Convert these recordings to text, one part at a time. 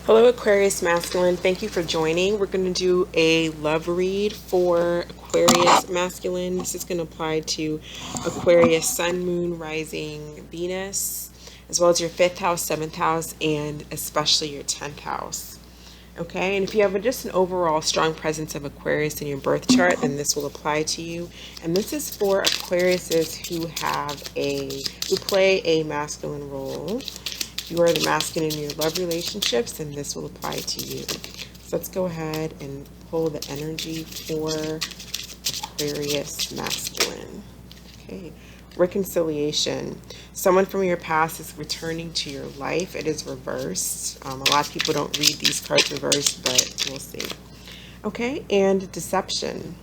Hello, Aquarius Masculine. Thank you for joining. We're going to do a love read for Aquarius Masculine. This is going to apply to Aquarius Sun, Moon, Rising, Venus, as well as your 5th house, 7th house, and especially your 10th house. Okay, and if you have just an overall strong presence of Aquarius in your birth chart, then this will apply to you. And this is for Aquariuses who play a masculine role. You are the masculine in your love relationships, and this will apply to you. So let's go ahead and pull the energy for Aquarius masculine. Okay, reconciliation. Someone from your past is returning to your life. It is reversed. A lot of people don't read these cards reversed, but we'll see. Okay, and deception.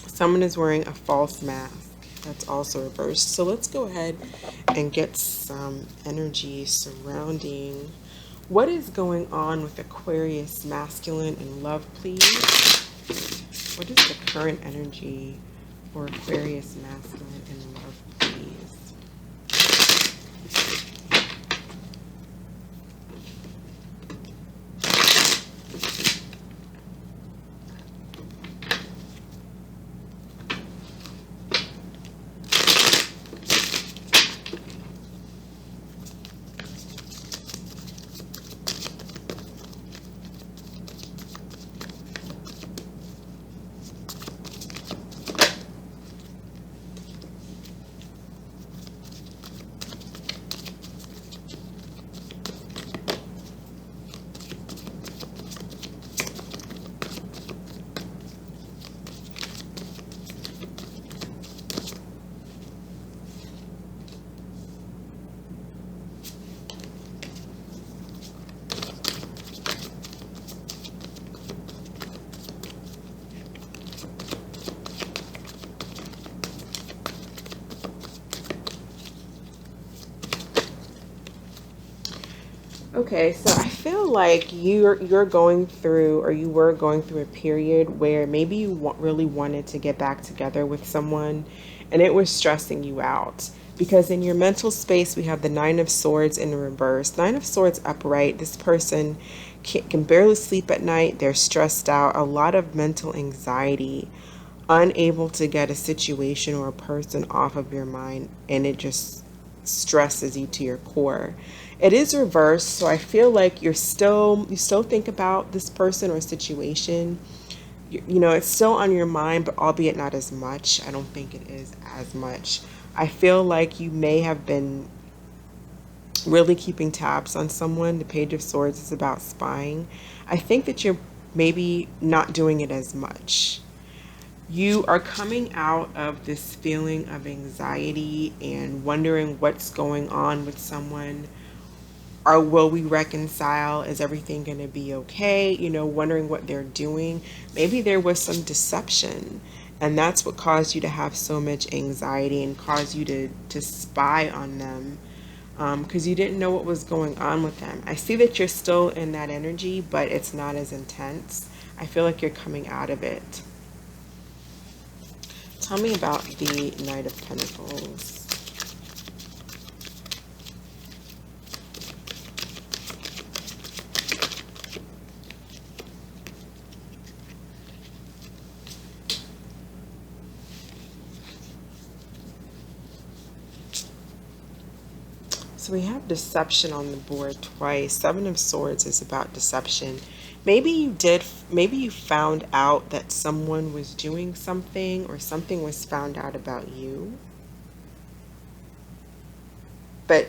Someone is wearing a false mask. That's also reversed. So let's go ahead and get some energy surrounding what is going on with Aquarius masculine in love, please. What is the current energy for Aquarius masculine in love, please? Okay, so I feel like you're going through, or you were going through a period where maybe you really wanted to get back together with someone, and it was stressing you out. Because in your mental space, we have the Nine of Swords in reverse. Nine of Swords upright. This person can barely sleep at night. They're stressed out. A lot of mental anxiety. Unable to get a situation or a person off of your mind, and it just stresses you to your core. It is reversed, so I feel like you still think about this person or situation. You know, it's still on your mind, but albeit not as much. I don't think it is as much. I feel like you may have been really keeping tabs on someone. The Page of Swords is about spying. I think that you're maybe not doing it as much. You are coming out of this feeling of anxiety and wondering what's going on with someone. Or will we reconcile? Is everything going to be okay? You know, wondering what they're doing. Maybe there was some deception, and that's what caused you to have so much anxiety and caused you to spy on them, because you didn't know what was going on with them. I see that you're still in that energy, but it's not as intense. I feel like you're coming out of it. Tell me about the Knight of Pentacles. So we have deception on the board twice. Seven of Swords is about deception. Maybe you found out that someone was doing something, or something was found out about you. But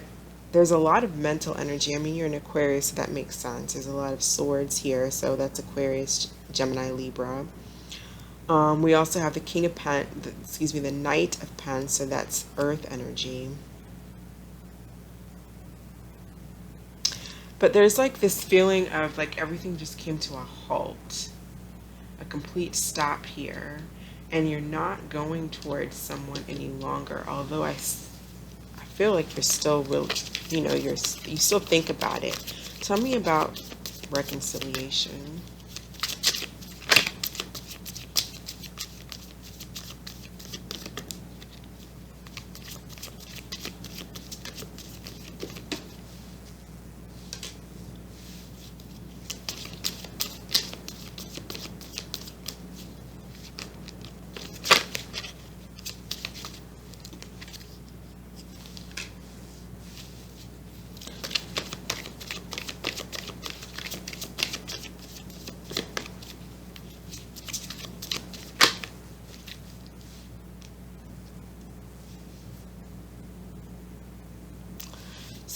there's a lot of mental energy. I mean, you're an Aquarius, so that makes sense. There's a lot of swords here, so that's Aquarius, Gemini, Libra. We also have the King of the Knight of Pens, so that's Earth energy. But there's like this feeling of like everything just came to a halt, a complete stop here, and you're not going towards someone any longer. Although I feel like you're still real, you still think about it. Tell me about reconciliation.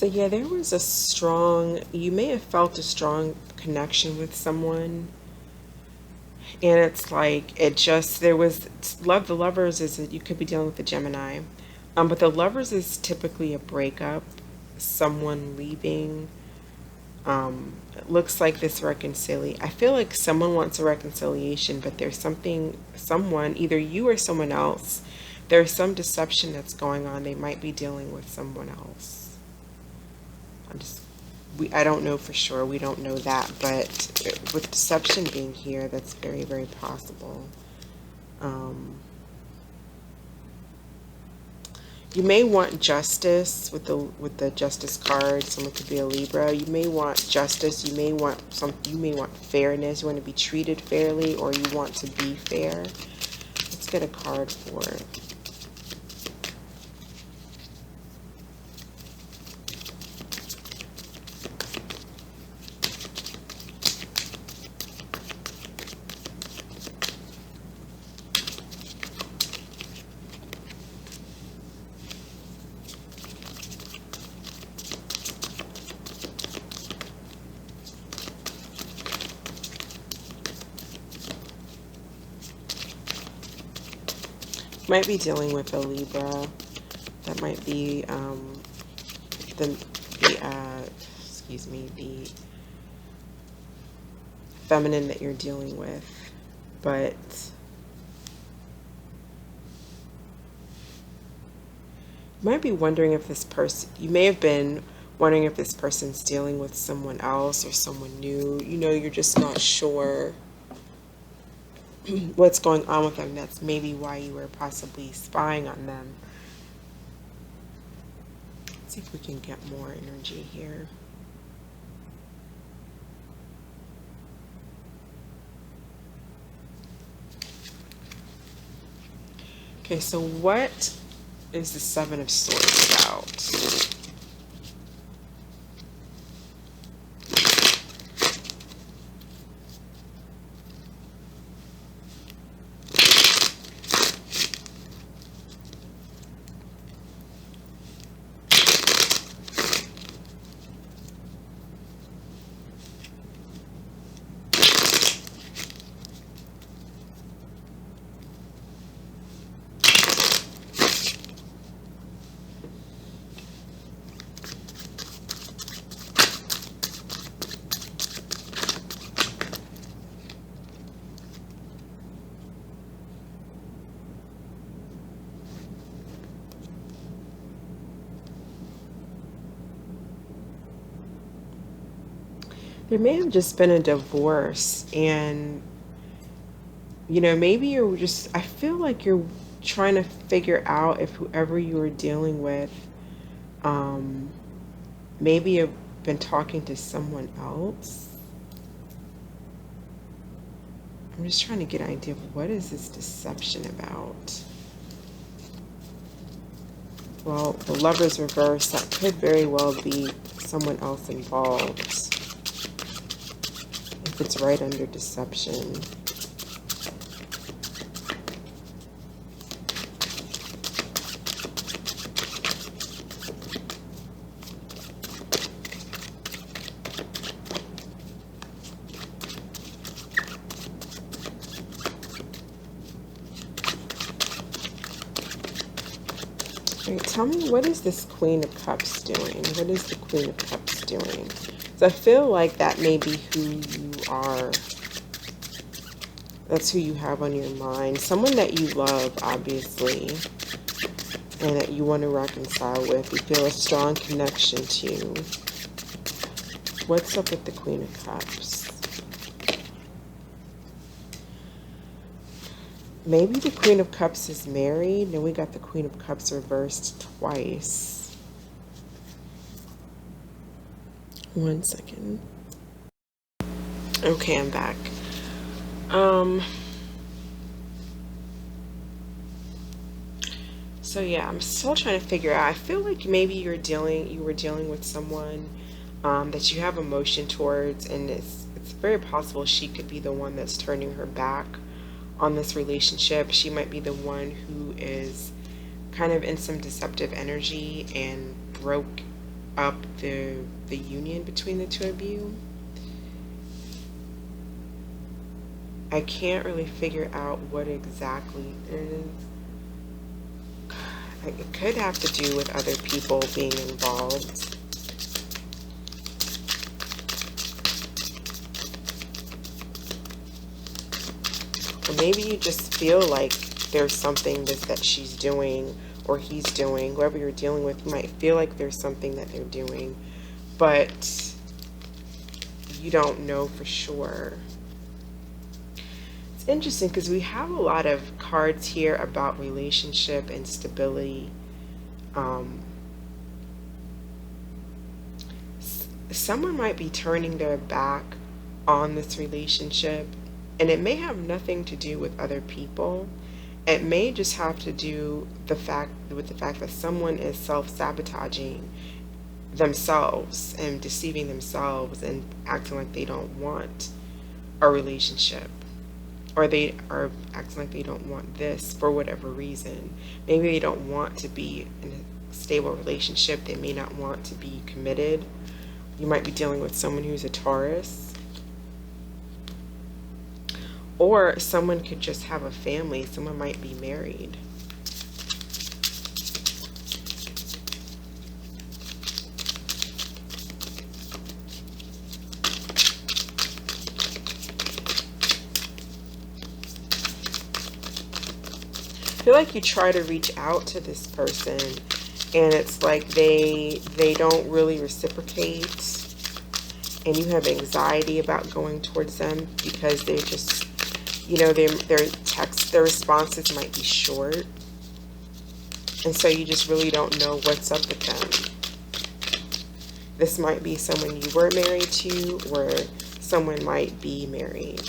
So yeah, there was a strong, you may have felt a strong connection with someone, and it's like it just there was love. The lovers is you could be dealing with the Gemini, but the lovers is typically a breakup, someone leaving. It looks like this reconciliation. I feel like someone wants a reconciliation, but there's something, someone, either you or someone else, there's some deception that's going on. They might be dealing with someone else. I'm just, I don't know for sure. We don't know that, but with deception being here, that's very, very possible. You may want justice with the justice card. Someone could be a Libra. You may want justice. You may want you may want fairness. You want to be treated fairly, or you want to be fair. Let's get a card for it. Might be dealing with a Libra. That might be excuse me, the feminine that you're dealing with. But you might be wondering if this person, you may have been wondering if this person's dealing with someone else or someone new. You know, you're just not sure what's going on with them. That's maybe why you were possibly spying on them. Let's see if we can get more energy here. Okay, so what is the Seven of Swords about? There may have just been a divorce, and you know, maybe you're just, I feel like you're trying to figure out if whoever you were dealing with, um, maybe you've been talking to someone else. I'm just trying to get an idea of what is this deception about. Well, the Lover's reverse, that could very well be someone else involved. If it's right under deception. Right, tell me, what is this Queen of Cups doing? What is the Queen of Cups doing? So I feel like that may be who you are. That's who you have on your mind. Someone that you love, obviously, and that you want to reconcile with. You feel a strong connection to. What's up with the Queen of Cups? Maybe the Queen of Cups is married, and we got the Queen of Cups reversed twice. One second. Okay, I'm back. So yeah, I'm still trying to figure out. I feel like maybe you were dealing with someone that you have emotion towards, and it's very possible she could be the one that's turning her back on this relationship. She might be the one who is kind of in some deceptive energy and broke up the union between the two of you. I can't really figure out what exactly it is. It could have to do with other people being involved. Or maybe you just feel like there's something that she's doing or he's doing, whoever you're dealing with, you might feel like there's something that they're doing, but you don't know for sure. It's interesting because we have a lot of cards here about relationship and stability. Someone might be turning their back on this relationship, and it may have nothing to do with other people. It may just have to do with the fact that someone is self-sabotaging themselves and deceiving themselves and acting like they don't want a relationship, or they are acting like they don't want this for whatever reason. Maybe they don't want to be in a stable relationship. They may not want to be committed. You might be dealing with someone who's a Taurus. Or someone could just have a family. Someone might be married. I feel like you try to reach out to this person and it's like they don't really reciprocate, and you have anxiety about going towards them because they're just, you know, their responses might be short, and so you just really don't know what's up with them. This might be someone you were married to, or someone might be married.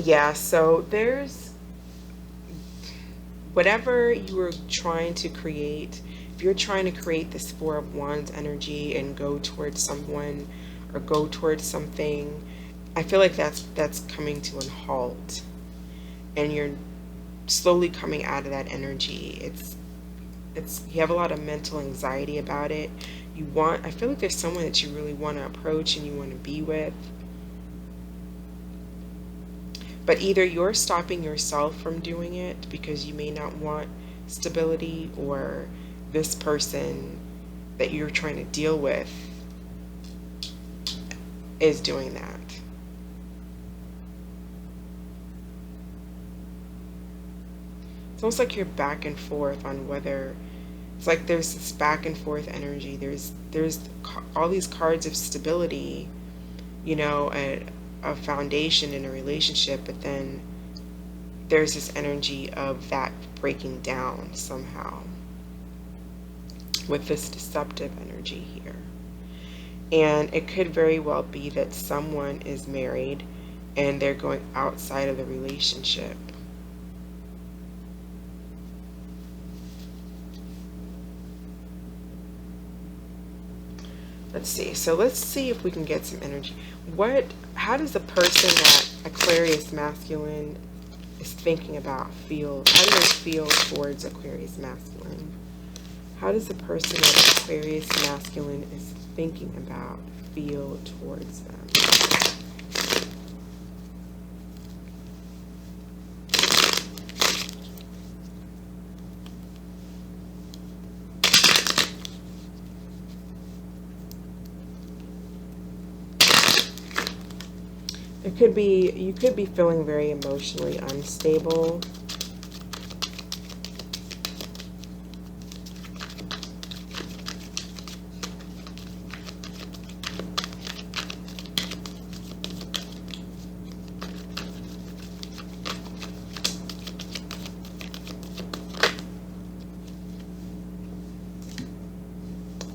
Yeah, so there's whatever you were trying to create. If you're trying to create this Four of Wands energy and go towards someone or go towards something, I feel like that's coming to a halt, and you're slowly coming out of that energy. It's you have a lot of mental anxiety about it. I feel like there's someone that you really want to approach and you want to be with. But either you're stopping yourself from doing it because you may not want stability, or this person that you're trying to deal with is doing that. It's almost like you're back and forth on whether, it's like there's this back and forth energy. There's all these cards of stability, you know, a foundation in a relationship, but then there's this energy of that breaking down somehow with this deceptive energy here. And it could very well be that someone is married and they're going outside of the relationship. Let's see. So let's see if we can get some energy. How does the person that Aquarius Masculine is thinking about feel? How do they feel towards Aquarius Masculine? How does the person that Aquarius Masculine is thinking about feel towards them? You could be feeling very emotionally unstable.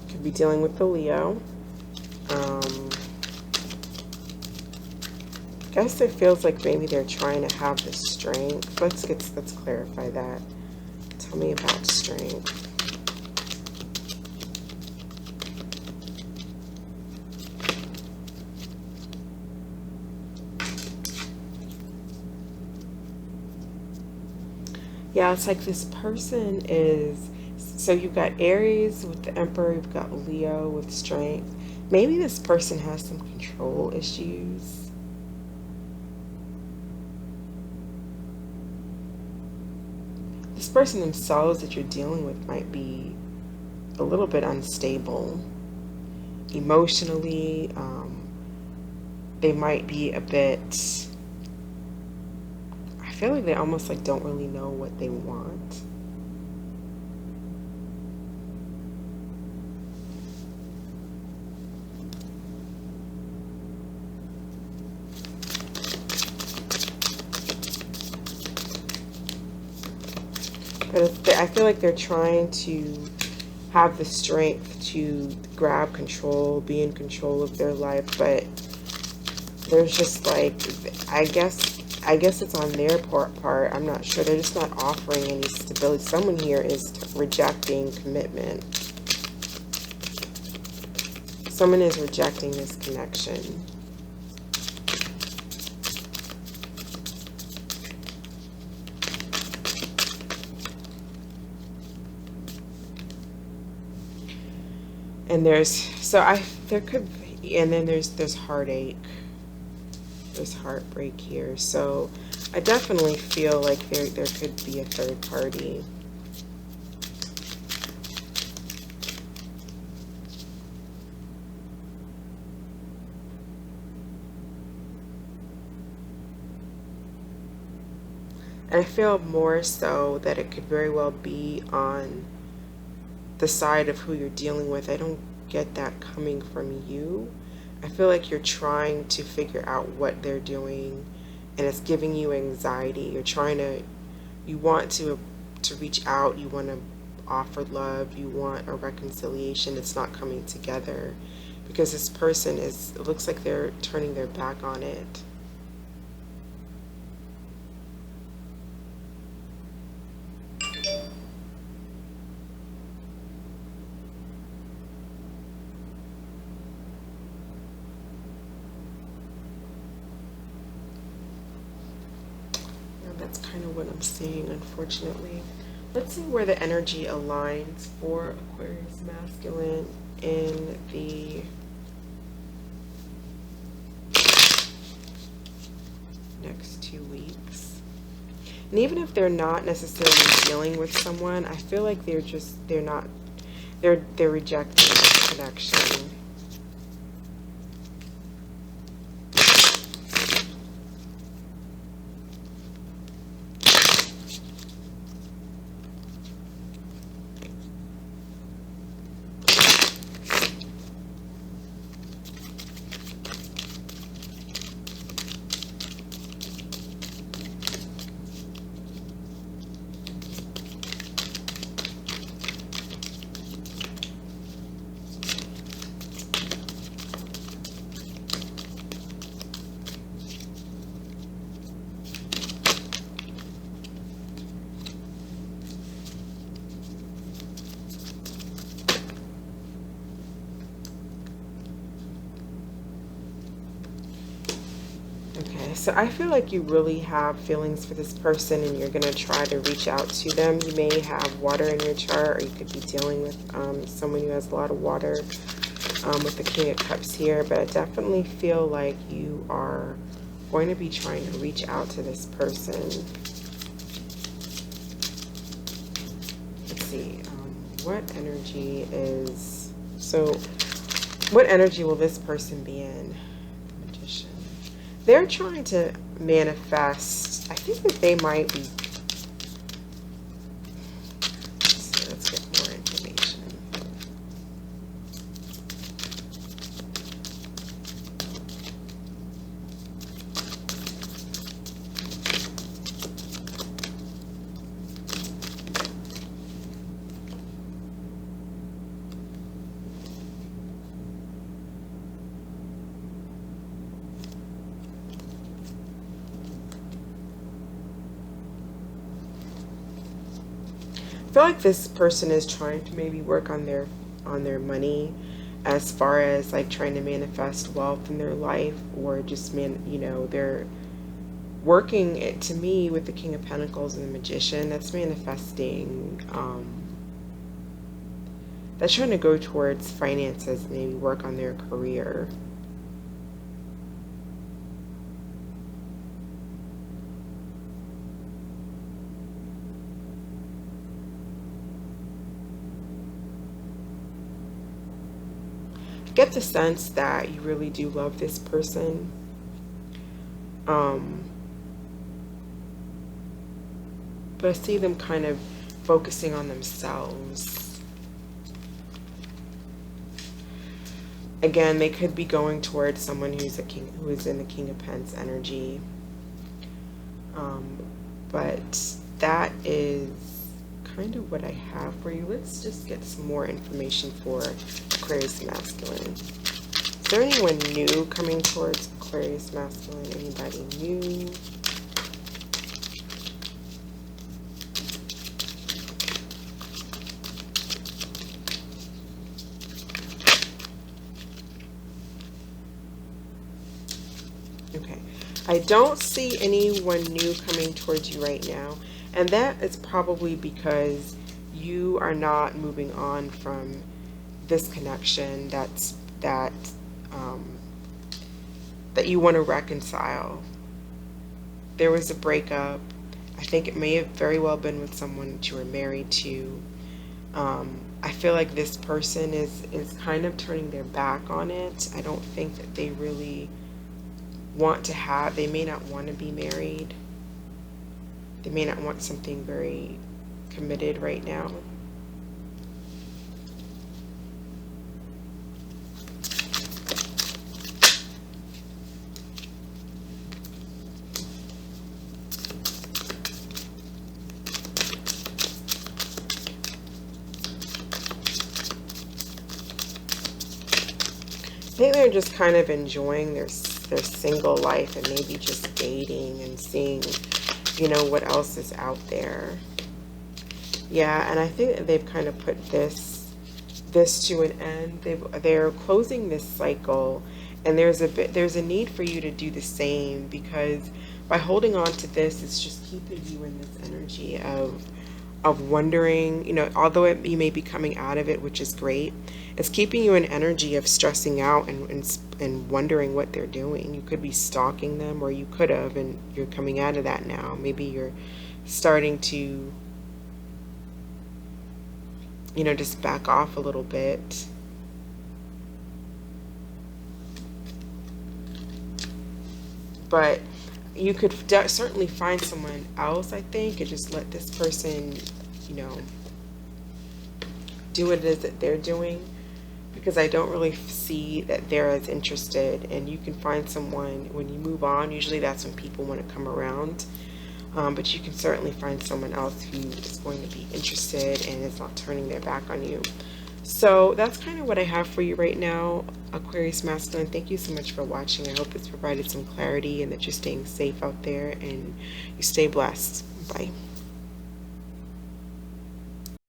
Could be dealing with the Leo. I guess it feels like maybe they're trying to have the strength. Let's clarify that. Tell me about strength. Yeah, it's like this person is, so you've got Aries with the Emperor, you've got Leo with strength. Maybe this person has some control issues. This person themselves that you're dealing with might be a little bit unstable emotionally. They might be a bit, I feel like they almost like don't really know what they want. But I feel like they're trying to have the strength to grab control, be in control of their life, but there's just like, I guess it's on their part. I'm not sure. They're just not offering any stability. Someone here is rejecting commitment. Someone is rejecting this connection. And there could be, and then there's heartache. There's heartbreak here. So I definitely feel like there could be a third party. And I feel more so that it could very well be on the side of who you're dealing with. I don't get that coming from you. I feel like you're trying to figure out what they're doing and it's giving you anxiety. You want to reach out, you want to offer love, you want a reconciliation. It's not coming together because this person it looks like they're turning their back on it. That's kind of what I'm seeing, unfortunately. Let's see where the energy aligns for Aquarius Masculine in the next 2 weeks. And even if they're not necessarily dealing with someone, I feel like they're rejecting the connection. Okay, so I feel like you really have feelings for this person and you're going to try to reach out to them. You may have water in your chart, or you could be dealing with someone who has a lot of water with the King of Cups here, but I definitely feel like you are going to be trying to reach out to this person. Let's see, what energy will this person be in? They're trying to manifest. I think that they might be. Let's get more information. feel like this person is trying to maybe work on their money, as far as like trying to manifest wealth in their life, or just they're working it, to me, with the King of Pentacles and the Magician. That's manifesting. That's trying to go towards finances, maybe work on their career. Get the sense that you really do love this person. But I see them kind of focusing on themselves. Again, they could be going towards someone who's who is in the King of Pentacles energy. But that is kind of what I have for you. Let's just get some more information for Aquarius Masculine. Is there anyone new coming towards Aquarius Masculine? Anybody new? Okay. I don't see anyone new coming towards you right now. And that is probably because you are not moving on from this connection that you want to reconcile. There was a breakup. I think it may have very well been with someone that you were married to. I feel like this person is kind of turning their back on it. I don't think that they really they may not want to be married. They may not want something very committed right now. I think they're just kind of enjoying their single life, and maybe just dating and seeing, what else is out there. Yeah, and I think that they've kind of put this to an end. They're closing this cycle, and there's a need for you to do the same, because by holding on to this, it's just keeping you in this energy of wondering, although you may be coming out of it, which is great, it's keeping you in energy of stressing out and wondering what they're doing. You could be stalking them, or you could have, and you're coming out of that now. Maybe you're starting to, just back off a little bit. But you could certainly find someone else, I think, and just let this person, do what it is that they're doing, because I don't really see that they're as interested. And you can find someone when you move on. Usually that's when people want to come around. But you can certainly find someone else who is going to be interested and is not turning their back on you. So that's kind of what I have for you right now, Aquarius Masculine. Thank you so much for watching. I hope it's provided some clarity, and that you're staying safe out there and you stay blessed. Bye.